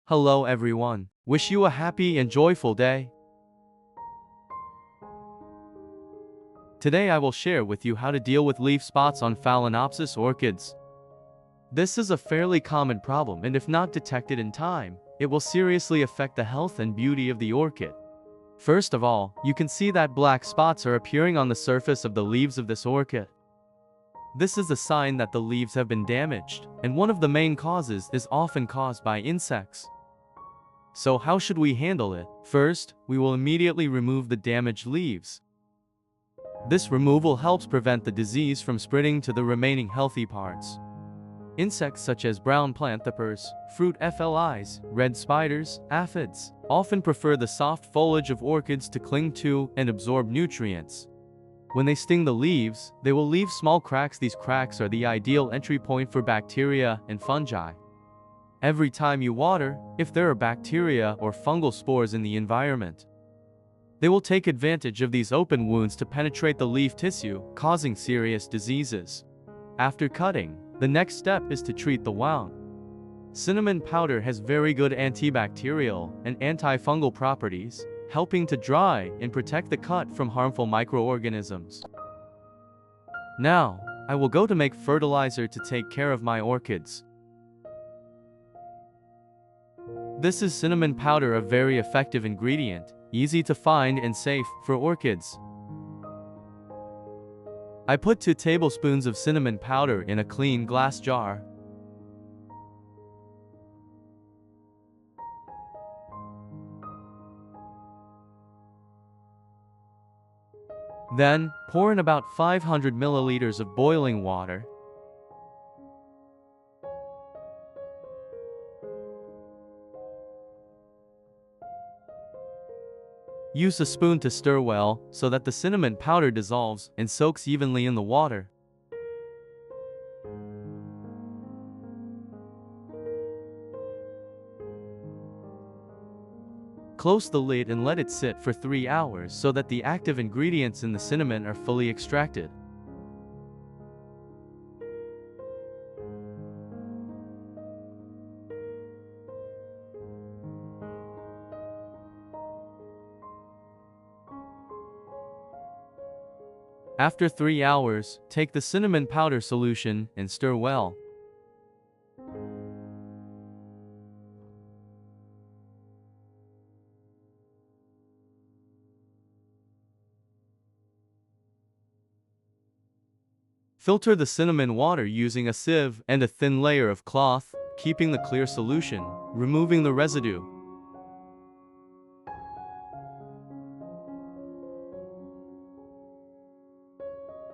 Hello everyone. Wish you a happy and joyful day. Today I will share with you how to deal with leaf spots on Phalaenopsis orchids. This is a fairly common problem, and if not detected in time, it will seriously affect the health and beauty of the orchid. First of all, you can see that black spots are appearing on the surface of the leaves of this orchid. This is a sign that the leaves have been damaged, and one of the main causes is often caused by insects. So how should we handle it? First, we will immediately remove the damaged leaves. This removal helps prevent the disease from spreading to the remaining healthy parts. Insects such as brown planthopers, fruit flies, red spiders, aphids, often prefer the soft foliage of orchids to cling to and absorb nutrients. When they sting the leaves, they will leave small cracks. These cracks are the ideal entry point for bacteria and fungi. Every time you water, if there are bacteria or fungal spores in the environment, they will take advantage of these open wounds to penetrate the leaf tissue, causing serious diseases. After cutting, the next step is to treat the wound. Cinnamon powder has very good antibacterial and antifungal properties, helping to dry and protect the cut from harmful microorganisms. Now, I will go to make fertilizer to take care of my orchids. This is cinnamon powder, a very effective ingredient, easy to find and safe for orchids. I put 2 tablespoons of cinnamon powder in a clean glass jar. Then, pour in about 500 milliliters of boiling water. Use a spoon to stir well, so that the cinnamon powder dissolves and soaks evenly in the water. Close the lid and let it sit for 3 hours so that the active ingredients in the cinnamon are fully extracted. After 3 hours, take the cinnamon powder solution and stir well. Filter the cinnamon water using a sieve and a thin layer of cloth, keeping the clear solution, removing the residue.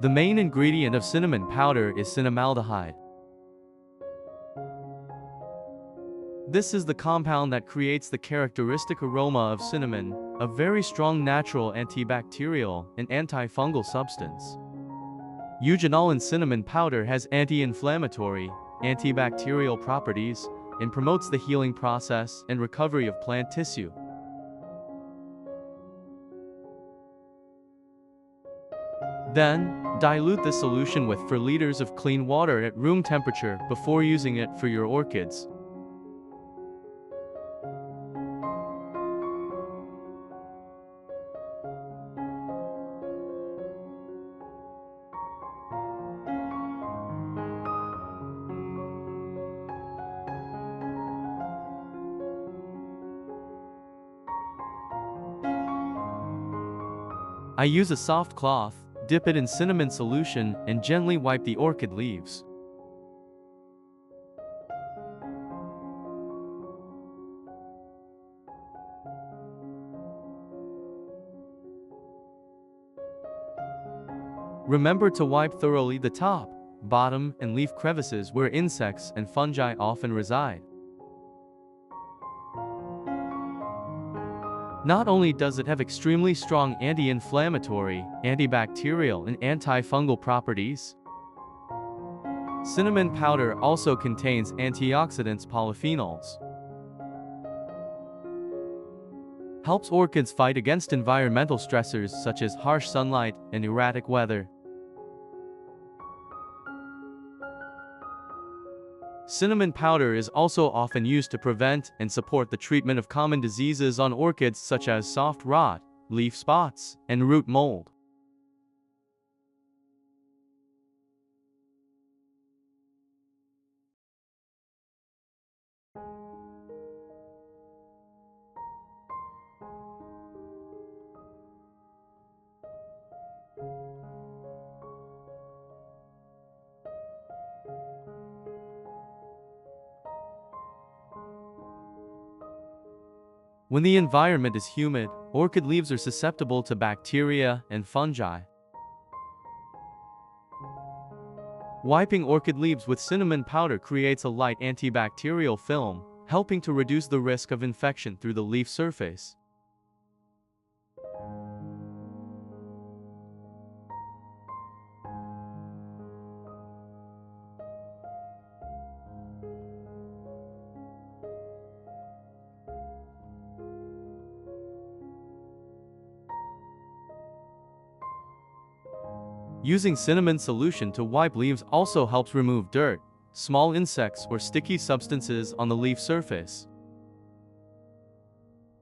The main ingredient of cinnamon powder is cinnamaldehyde. This is the compound that creates the characteristic aroma of cinnamon, a very strong natural antibacterial and antifungal substance. Eugenol in cinnamon powder has anti-inflammatory, antibacterial properties, and promotes the healing process and recovery of plant tissue. Then, dilute the solution with 4 liters of clean water at room temperature before using it for your orchids. I use a soft cloth, dip it in cinnamon solution, and gently wipe the orchid leaves. Remember to wipe thoroughly the top, bottom, and leaf crevices where insects and fungi often reside. Not only does it have extremely strong anti-inflammatory, antibacterial, and antifungal properties, cinnamon powder also contains antioxidants, polyphenols. Helps orchids fight against environmental stressors such as harsh sunlight and erratic weather. Cinnamon powder is also often used to prevent and support the treatment of common diseases on orchids such as soft rot, leaf spots, and root mold. When the environment is humid, orchid leaves are susceptible to bacteria and fungi. Wiping orchid leaves with cinnamon powder creates a light antibacterial film, helping to reduce the risk of infection through the leaf surface. Using cinnamon solution to wipe leaves also helps remove dirt, small insects or sticky substances on the leaf surface.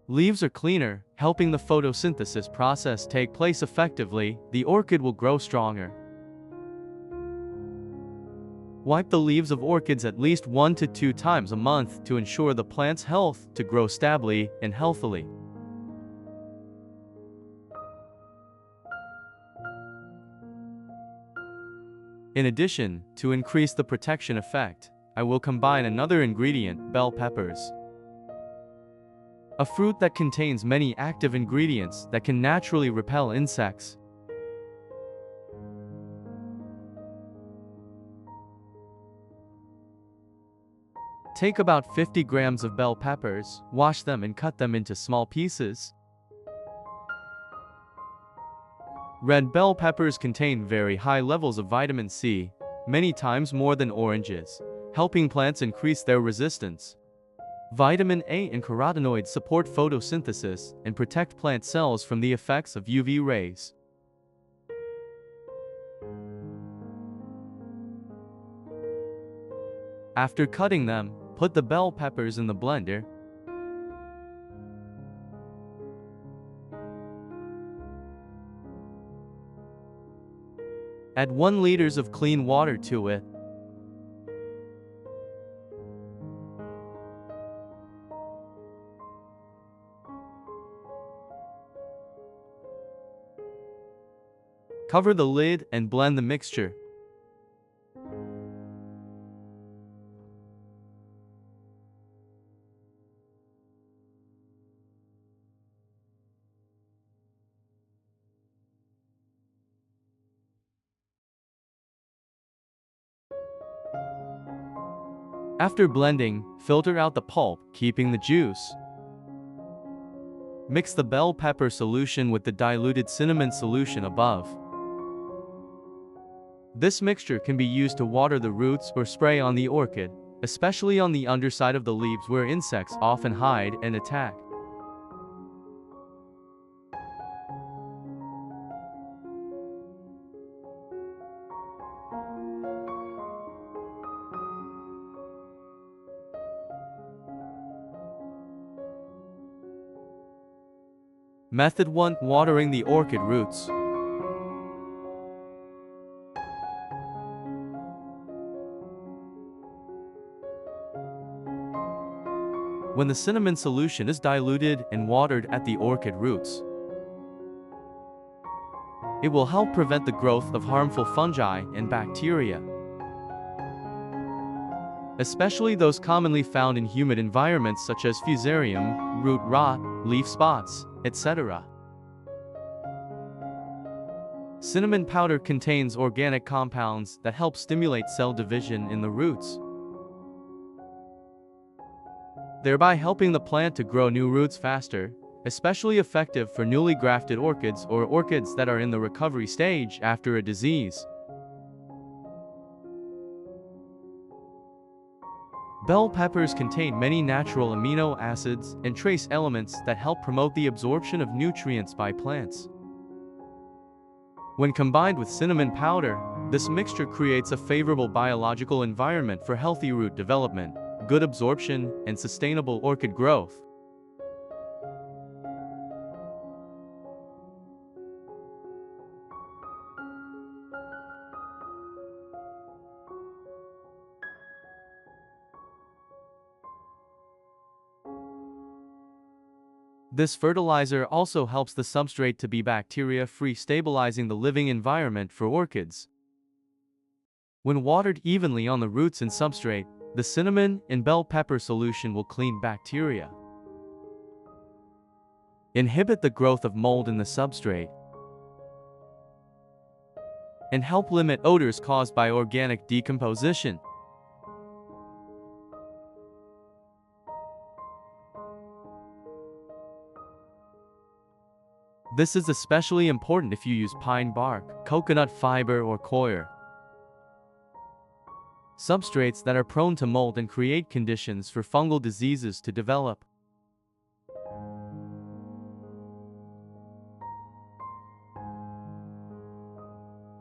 Leaves are cleaner, helping the photosynthesis process take place effectively. The orchid will grow stronger. Wipe the leaves of orchids at least 1 to 2 times a month to ensure the plant's health to grow stably and healthily. In addition, to increase the protection effect, I will combine another ingredient, bell peppers. A fruit that contains many active ingredients that can naturally repel insects. Take about 50 grams of bell peppers, wash them and cut them into small pieces. Red bell peppers contain very high levels of vitamin C, many times more than oranges, helping plants increase their resistance. Vitamin A and carotenoids support photosynthesis and protect plant cells from the effects of UV rays. After cutting them, put the bell peppers in the blender. Add 1 liter of clean water to it. Cover the lid and blend the mixture. After blending, filter out the pulp, keeping the juice. Mix the bell pepper solution with the diluted cinnamon solution above. This mixture can be used to water the roots or spray on the orchid, especially on the underside of the leaves where insects often hide and attack. Method 1. Watering the orchid roots. When the cinnamon solution is diluted and watered at the orchid roots, it will help prevent the growth of harmful fungi and bacteria, especially those commonly found in humid environments such as fusarium, root rot, leaf spots, etc. Cinnamon powder contains organic compounds that help stimulate cell division in the roots, thereby helping the plant to grow new roots faster, especially effective for newly grafted orchids or orchids that are in the recovery stage after a disease. Bell peppers contain many natural amino acids and trace elements that help promote the absorption of nutrients by plants. When combined with cinnamon powder, This mixture creates a favorable biological environment for healthy root development, good absorption, and sustainable orchid growth. This fertilizer also helps the substrate to be bacteria-free, stabilizing the living environment for orchids. When watered evenly on the roots and substrate, the cinnamon and bell pepper solution will clean bacteria, inhibit the growth of mold in the substrate, and help limit odors caused by organic decomposition. This is especially important if you use pine bark, coconut fiber, or coir, substrates that are prone to mold and create conditions for fungal diseases to develop.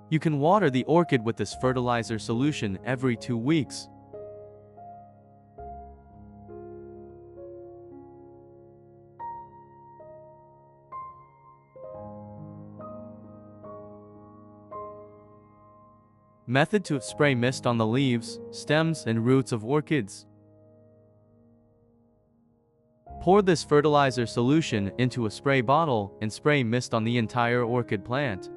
You can water the orchid with this fertilizer solution every 2 weeks. Method to spray mist on the leaves, stems, and roots of orchids. Pour this fertilizer solution into a spray bottle and spray mist on the entire orchid plant.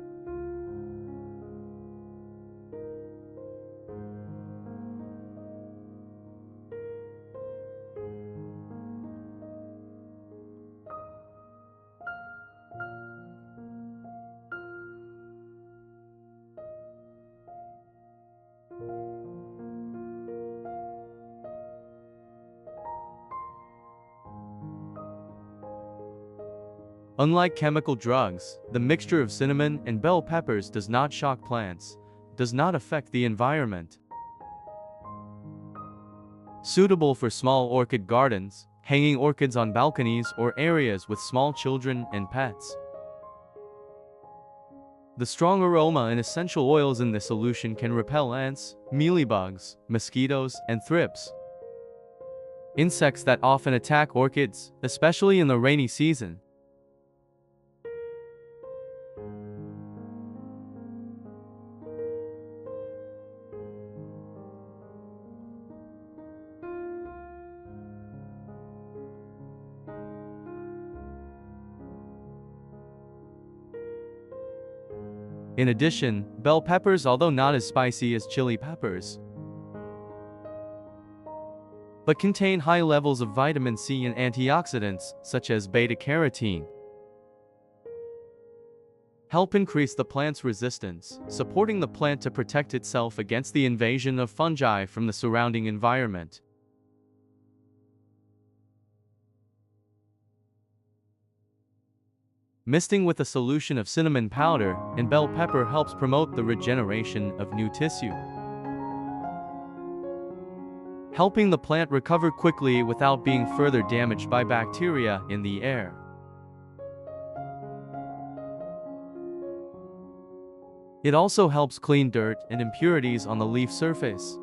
Unlike chemical drugs, the mixture of cinnamon and bell peppers does not shock plants, does not affect the environment. Suitable for small orchid gardens, hanging orchids on balconies, or areas with small children and pets. The strong aroma and essential oils in this solution can repel ants, mealybugs, mosquitoes, and thrips, insects that often attack orchids, especially in the rainy season. In addition, bell peppers, although not as spicy as chili peppers, but contain high levels of vitamin C and antioxidants, such as beta-carotene, help increase the plant's resistance, supporting the plant to protect itself against the invasion of fungi from the surrounding environment. Misting with a solution of cinnamon powder and bell pepper helps promote the regeneration of new tissue, helping the plant recover quickly without being further damaged by bacteria in the air. It also helps clean dirt and impurities on the leaf surface,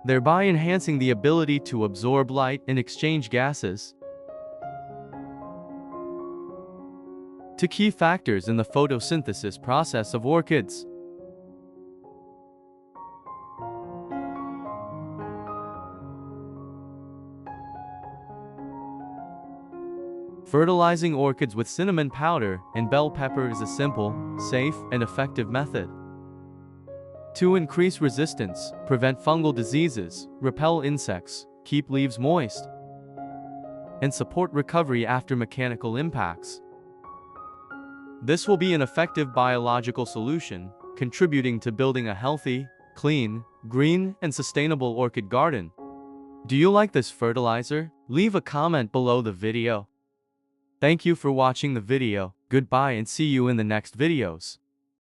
thereby enhancing the ability to absorb light and exchange gases. To key factors in the photosynthesis process of orchids. Fertilizing orchids with cinnamon powder and bell pepper is a simple, safe, and effective method to increase resistance, prevent fungal diseases, repel insects, keep leaves moist, and support recovery after mechanical impacts. This will be an effective biological solution, contributing to building a healthy, clean, green, and sustainable orchid garden. Do you like this fertilizer? Leave a comment below the video. Thank you for watching the video. Goodbye and see you in the next videos.